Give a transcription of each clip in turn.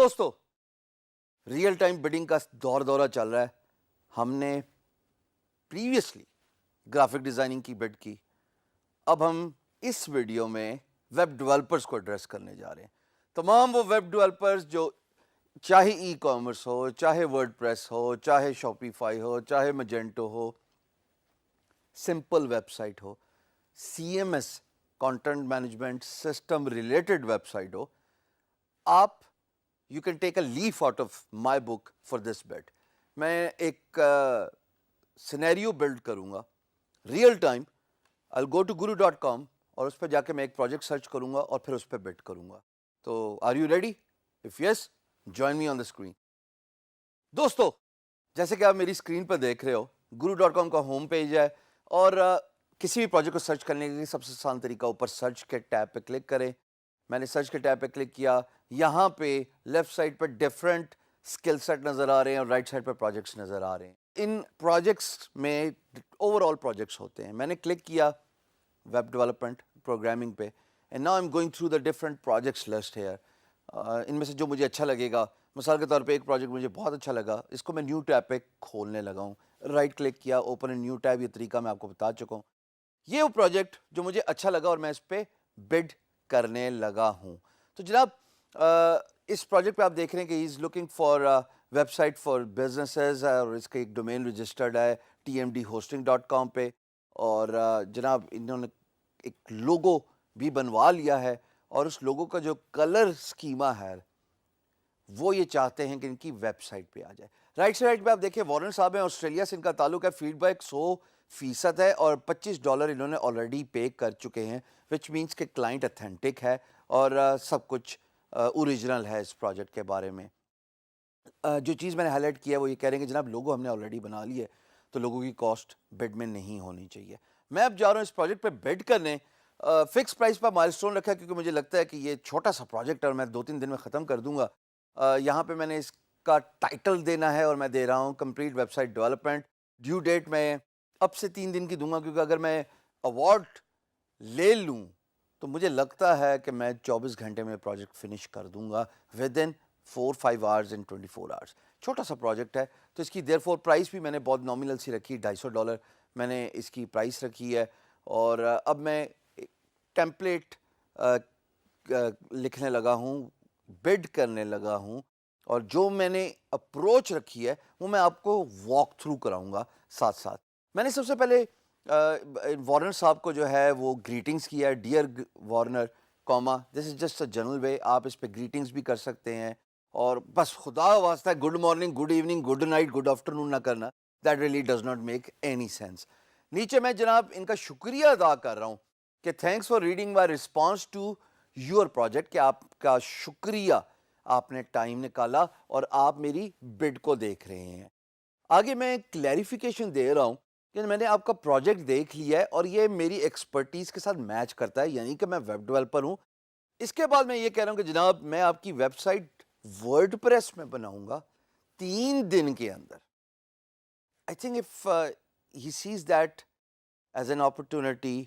दोस्तों, real time bidding का दौरा चल रहा है। हमने प्रीवियसली ग्राफिक डिज़ाइनिंग की बिड की। अब हम इस वीडियो में वेब डेवलपर्स को एड्रेस करने जा रहे हैं। तमाम वो वेब डेवलपर्स जो चाहे ई कॉमर्स हो, चाहे वर्डप्रेस हो, चाहे शॉपिफाई हो, चाहे मैजेंटो हो, सिंपल वेबसाइट हो, CMS content management system related website हो, आप you can take a leaf out of my book for this bet. मैं एक सिनेरियो बिल्ड करूंगा real time. I go to guru.com और उस पर जाके मैं एक प्रोजेक्ट सर्च करूंगा और फिर उस पर बिट करूंगा। तो are you ready? If yes, join me on the screen. दोस्तों, जैसे कि आप मेरी स्क्रीन पर देख रहे हो, guru.com का होम पेज है और किसी भी प्रोजेक्ट को सर्च करने के लिए सबसे आसान तरीका, ऊपर सर्च के टैब पे क्लिक करें। मैंने सर्च के टैब पे क्लिक किया। यहाँ पे लेफ्ट साइड पर डिफरेंट स्किल सेट नज़र आ रहे हैं और राइट साइड पर प्रोजेक्ट्स नज़र आ रहे हैं। इन प्रोजेक्ट्स में ओवरऑल प्रोजेक्ट्स होते हैं। मैंने क्लिक किया वेब डेवलपमेंट प्रोग्रामिंग पे and now I am going through the different projects list here. इनमें से जो मुझे अच्छा लगेगा, मिसाल के तौर पे एक प्रोजेक्ट मुझे बहुत अच्छा लगा, इसको मैं न्यू टैब पे खोलने लगा हूँ। राइट क्लिक किया, ओपन ए न्यू टैब। ये तरीका मैं आपको बता चुका हूँ। ये वो प्रोजेक्ट जो मुझे अच्छा लगा और मैं इस पे बिड करने लगा हूँ। तो जनाब, इस प्रोजेक्ट पे आप देख रहे हैं कि he is looking for website for businesses और इसका एक डोमेन रजिस्टर्ड है tmdhosting.com पे। और जनाब, इन्होंने एक लोगो भी बनवा लिया है और उस लोगो का जो कलर स्कीमा है वो ये चाहते हैं कि इनकी वेबसाइट पे आ जाए। राइट साइड पे आप देखिए, वॉरेन साहब हैं, ऑस्ट्रेलिया से इनका ताल्लुक है। फीडबैक 100% है और $25 इन्होंने ऑलरेडी पे कर चुके हैं, विच मीन्स कि क्लाइंट अथेंटिक है और सब कुछ ओरिजिनल है इस प्रोजेक्ट के बारे में। जो चीज़ मैंने हाईलाइट किया है वो ये कह रहे हैं कि जनाब लोगो हमने ऑलरेडी बना ली है, तो लोगों की कॉस्ट बिड में नहीं होनी चाहिए। मैं अब जा रहा हूँ इस प्रोजेक्ट पे बिड करने। फिक्स प्राइस पर माइलस्टोन रखा है क्योंकि मुझे लगता है कि ये छोटा सा प्रोजेक्ट है और मैं 2-3 दिन में ख़त्म कर दूंगा। यहाँ पे मैंने इसका टाइटल देना है और मैं दे रहा हूँ complete website development. Due date मैं अब से 3 दिन की दूंगा क्योंकि अगर मैं अवार्ड ले लूँ तो मुझे लगता है कि मैं 24 घंटे में प्रोजेक्ट फिनिश कर दूंगा with in 4-5 hours in 24 hours. छोटा सा प्रोजेक्ट है तो इसकी देयरफॉर प्राइस भी मैंने बहुत नॉमिनल सी रखी, $250 मैंने इसकी प्राइस रखी है। और अब मैं टेम्पलेट लिखने लगा हूँ, बिड करने लगा हूँ और जो मैंने अप्रोच रखी है वो मैं आपको वॉक थ्रू कराऊंगा साथ साथ। मैंने सबसे पहले वार्नर साहब को जो है वो ग्रीटिंग्स किया है, dear Warner comma, this is just a general way. आप इस पे ग्रीटिंग्स भी कर सकते हैं और बस खुदा वास्ता है good morning, good evening, good night, good afternoon ना करना, that really does not make any sense. नीचे मैं जनाब इनका शुक्रिया अदा कर रहा हूँ कि thanks for reading my response to your project, कि आपका शुक्रिया, आपने टाइम निकाला और आप मेरी बिड को देख रहे हैं। आगे मैं क्लैरिफिकेशन दे रहा हूँ कि मैंने आपका प्रोजेक्ट देख लिया है और ये मेरी एक्सपर्टीज के साथ मैच करता है, यानी कि मैं वेब डेवलपर हूँ। इसके बाद मैं ये कह रहा हूँ कि जनाब मैं आपकी वेबसाइट वर्डप्रेस में बनाऊंगा 3 दिन के अंदर। I think if he sees that as an opportunity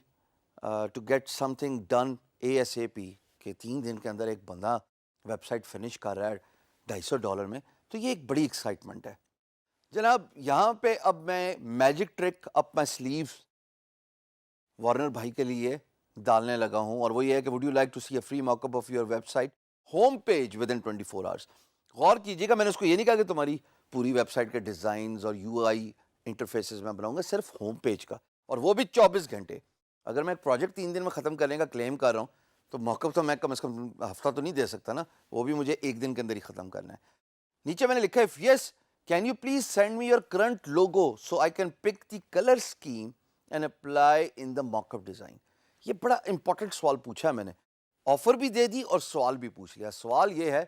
to get something done ASAP, कि 3 दिन के अंदर एक बंदा वेबसाइट फिनिश कर रहा है $250 में, तो ये एक बड़ी एक्साइटमेंट है। जनाब यहाँ पे अब मैं magic trick up my sleeve Warner भाई के लिए डालने लगा हूँ और वो ये है कि would you like to see a free mockup of your website home page within 24 hours. गौर कीजिएगा, मैंने उसको ये नहीं कहा कि तुम्हारी पूरी वेबसाइट के डिज़ाइन और UI इंटरफेसेस में बनाऊंगा, सिर्फ होम पेज का, और वो भी 24 घंटे। अगर मैं एक प्रोजेक्ट 3 दिन में ख़त्म करने का क्लेम कर रहा हूँ तो मॉकअप तो मैं कम से कम हफ्ता तो नहीं दे सकता ना, वो भी मुझे 1 दिन के अंदर ही ख़त्म करना है। नीचे मैंने लिखा है, if yes can you please send me your current logo so I can pick the colour scheme and apply in the mockup design. ये बड़ा इंपॉर्टेंट सवाल पूछा है मैंने, ऑफर भी दे दी और सवाल भी पूछ लिया। सवाल ये है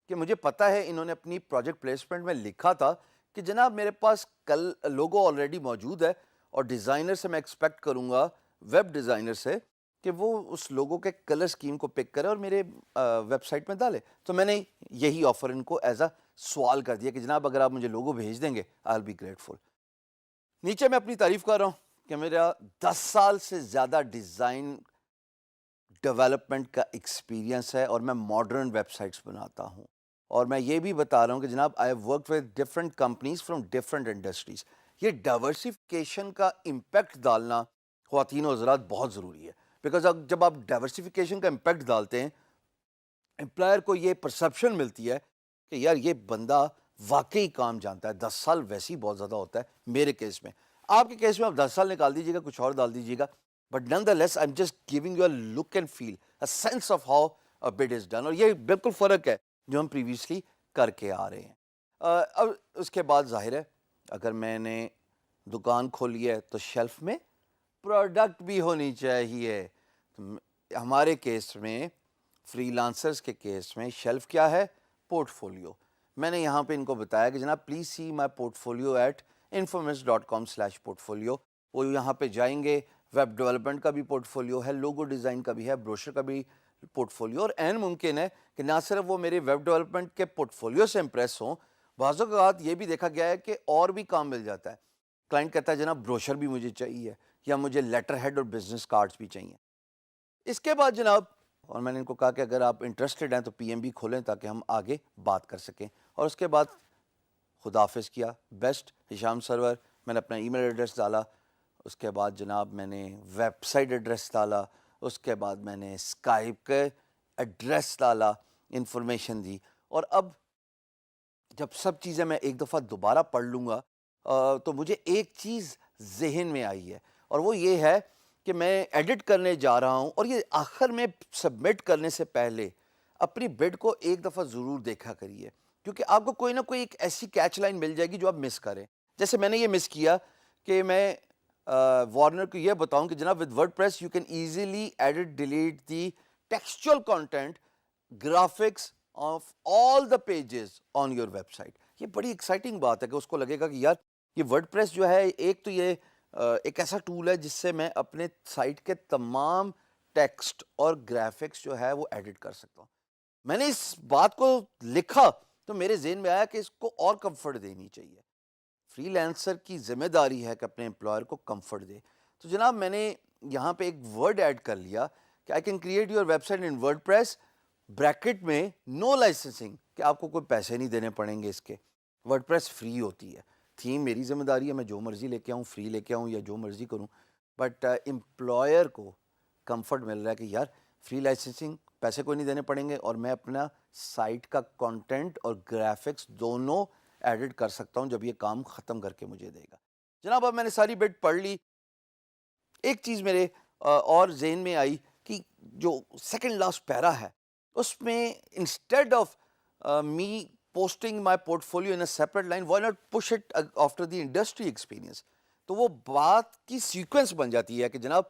कि मुझे पता है इन्होंने अपनी प्रोजेक्ट प्लेसमेंट में लिखा था कि जनाब मेरे पास कल लोगो ऑलरेडी मौजूद है और डिज़ाइनर से मैं एक्सपेक्ट करूंगा, वेब डिज़ाइनर से, कि वो उस लोगो के कलर स्कीम को पिक करे और मेरे वेबसाइट में डाले। तो मैंने यही ऑफर इनको एज अ सवाल कर दिया कि जनाब अगर आप मुझे लोगो भेज देंगे आई विल बी ग्रेटफुल। नीचे मैं अपनी तारीफ कर रहा हूँ कि मेरा 10 साल से ज़्यादा डिज़ाइन डेवलपमेंट का एक्सपीरियंस है और मैं मॉडर्न वेबसाइट्स बनाता हूँ اور میں یہ بھی بتا رہا ہوں کہ جناب I have work with different companies from different industries. یہ ڈائیورسیفیکیشن کا امپیکٹ ڈالنا خواتین و حضرات بہت ضروری ہے, بیکاز جب آپ ڈائیورسیفیکیشن کا امپیکٹ ڈالتے ہیں, امپلائر کو یہ پرسیپشن ملتی ہے کہ یار یہ بندہ واقعی کام جانتا ہے. 10 سال ویسے ہی بہت زیادہ ہوتا ہے میرے کیس میں. آپ کے کیس میں آپ 10 سال نکال دیجیے گا, کچھ اور ڈال دیجیے گا, but nonetheless I am just giving you a look and feel, a sense of how it is done. اور یہ بالکل فرق ہے جو ہم پریویسلی کر کے آ رہے ہیں. اب اس کے بعد ظاہر ہے اگر میں نے دکان کھولی ہے تو شیلف میں پروڈکٹ بھی ہونی چاہیے. ہمارے کیس میں, فری لانسرز کے کیس میں, شیلف کیا ہے؟ Portfolio. میں نے یہاں پہ ان کو بتایا کہ جناب please see my portfolio at infomist.com/portfolio. وہ یہاں پہ جائیں گے, ویب ڈیولپمنٹ کا بھی پورٹ فولیو ہے, لوگو ڈیزائن کا بھی ہے, بروشر کا بھی پورٹ فولیو. اور این ممکن ہے کہ نہ صرف وہ میرے ویب ڈیولپمنٹ کے پورٹ فولیو سے امپریس ہوں, بعض اوقات یہ بھی دیکھا گیا ہے کہ اور بھی کام مل جاتا ہے. کلائنٹ کہتا ہے جناب بروشر بھی مجھے چاہیے, یا مجھے لیٹر ہیڈ اور بزنس کارڈز بھی چاہیے. اس کے بعد جناب, اور میں نے ان کو کہا کہ اگر آپ انٹرسٹڈ ہیں تو پی ایم بی کھولیں تاکہ ہم آگے بات کر سکیں. اور اس کے بعد خداحافظ کیا. بیسٹ ہشام سرور, میں نے اپنا ای میل ایڈریس ڈالا. اس کے بعد جناب میں نے ویب سائٹ ایڈریس ڈالا. اس کے بعد میں نے اسکائپ کے ایڈریس ڈالا, انفارمیشن دی. اور اب جب سب چیزیں میں ایک دفعہ دوبارہ پڑھ لوں گا تو مجھے ایک چیز ذہن میں آئی ہے, اور وہ یہ ہے کہ میں ایڈٹ کرنے جا رہا ہوں, اور یہ آخر میں سبمٹ کرنے سے پہلے اپنی بڈ کو ایک دفعہ ضرور دیکھا کریے, کیونکہ آپ کو کوئی نہ کوئی ایک ایسی کیچ لائن مل جائے گی جو آپ مس کریں. جیسے میں نے یہ مس کیا کہ میں وارنر کو یہ بتاؤں کہ جناب with WordPress you can easily edit delete the textual content graphics of all the pages on your website. یہ بڑی ایکسائٹنگ بات ہے کہ اس کو لگے گا کہ یار یہ ورڈ پریس جو ہے ایک تو یہ ایک ایسا ٹول ہے جس سے میں اپنے سائٹ کے تمام ٹیکسٹ اور گرافکس جو ہے وہ ایڈٹ کر سکتا ہوں. میں نے اس بات کو لکھا تو میرے ذہن میں آیا کہ اس کو اور کمفرٹ دینی چاہیے. فری لانسر کی ذمہ داری ہے کہ اپنے امپلائر کو کمفرٹ دے. تو جناب میں نے یہاں پہ ایک ورڈ ایڈ کر لیا کہ I can create your website in WordPress, bracket میں نو لائسنسنگ, کہ آپ کو کوئی پیسے نہیں دینے پڑیں گے اس کے. ورڈ پریس فری ہوتی ہے, تھیم میری ذمہ داری ہے, میں جو مرضی لے کے آؤں, فری لے کے آؤں یا جو مرضی کروں, بٹ امپلائر کو کمفرٹ مل رہا ہے کہ یار فری لائسنسنگ, پیسے کوئی نہیں دینے پڑیں گے, اور میں اپنا سائٹ کا کانٹینٹ اور گرافکس دونوں ایڈٹ کر سکتا ہوں جب یہ کام ختم کر کے مجھے دے گا. جناب اب میں نے ساری بٹ پڑھ لی. ایک چیز میرے اور ذہن میں آئی کہ جو سیکنڈ لاسٹ پیرا ہے اس میں instead of me posting my portfolio in a separate line, why not push it after the industry experience. تو وہ بات کی سیکوینس بن جاتی ہے کہ جناب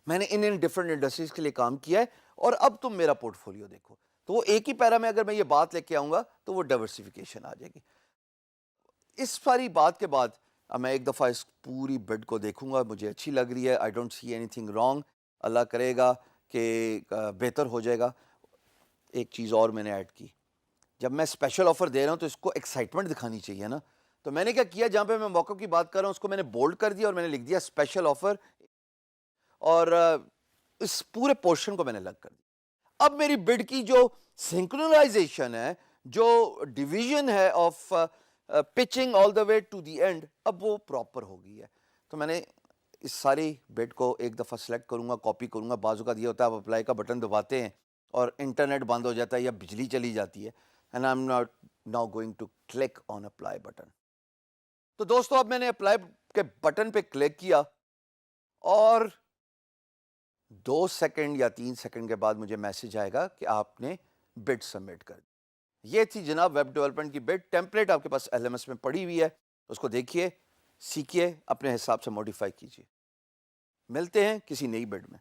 میں نے ان ڈفرینٹ انڈسٹریز کے لیے کام کیا ہے اور اب تم میرا پورٹ فولیو دیکھو. تو وہ ایک ہی پیرا میں اگر میں یہ بات لے کے آؤں گا تو وہ ڈائیورسیفیکیشن آ جائے گی. اس ساری بات کے بعد اب میں ایک دفعہ اس پوری بڈ کو دیکھوں گا, مجھے اچھی لگ رہی ہے, I don't see anything wrong, اللہ کرے گا کہ بہتر ہو جائے گا. ایک چیز اور میں نے ایڈ کی, جب میں اسپیشل آفر دے رہا ہوں تو اس کو ایکسائٹمنٹ دکھانی چاہیے نا. تو میں نے کیا کیا, جہاں پہ میں موقع کی بات کر رہا ہوں اس کو میں نے بولڈ کر دیا اور میں نے لکھ دیا اسپیشل آفر, اور اس پورے پورشن کو میں نے الگ کر دیا. اب میری بڈ کی جو سنکرونائزیشن ہے, جو ڈویژن ہے of pitching all the way to the end, اب وہ پراپر ہو گئی ہے. تو میں نے اس ساری بڈ کو ایک دفعہ سلیکٹ کروں گا, کاپی کروں گا. بعض اوقات یہ ہوتا ہے آپ اپلائی کا بٹن دباتے ہیں اور انٹرنیٹ بند ہو جاتا ہے یا بجلی چلی جاتی ہے, and I'm not now going to click on apply button. تو دوستو اب میں نے اپلائی کے بٹن پہ کلک کیا اور 2 سیکنڈ یا 3 سیکنڈ کے بعد مجھے میسج آئے گا کہ آپ نے بڈ سبمٹ کر دی. یہ تھی جناب ویب ڈیولپمنٹ کی بڈ. ٹیمپلیٹ آپ کے پاس LMS میں پڑی ہوئی ہے, اس کو دیکھیے, سیکھیے, اپنے حساب سے موڈیفائی کیجیے. ملتے ہیں کسی نئی بڈ میں.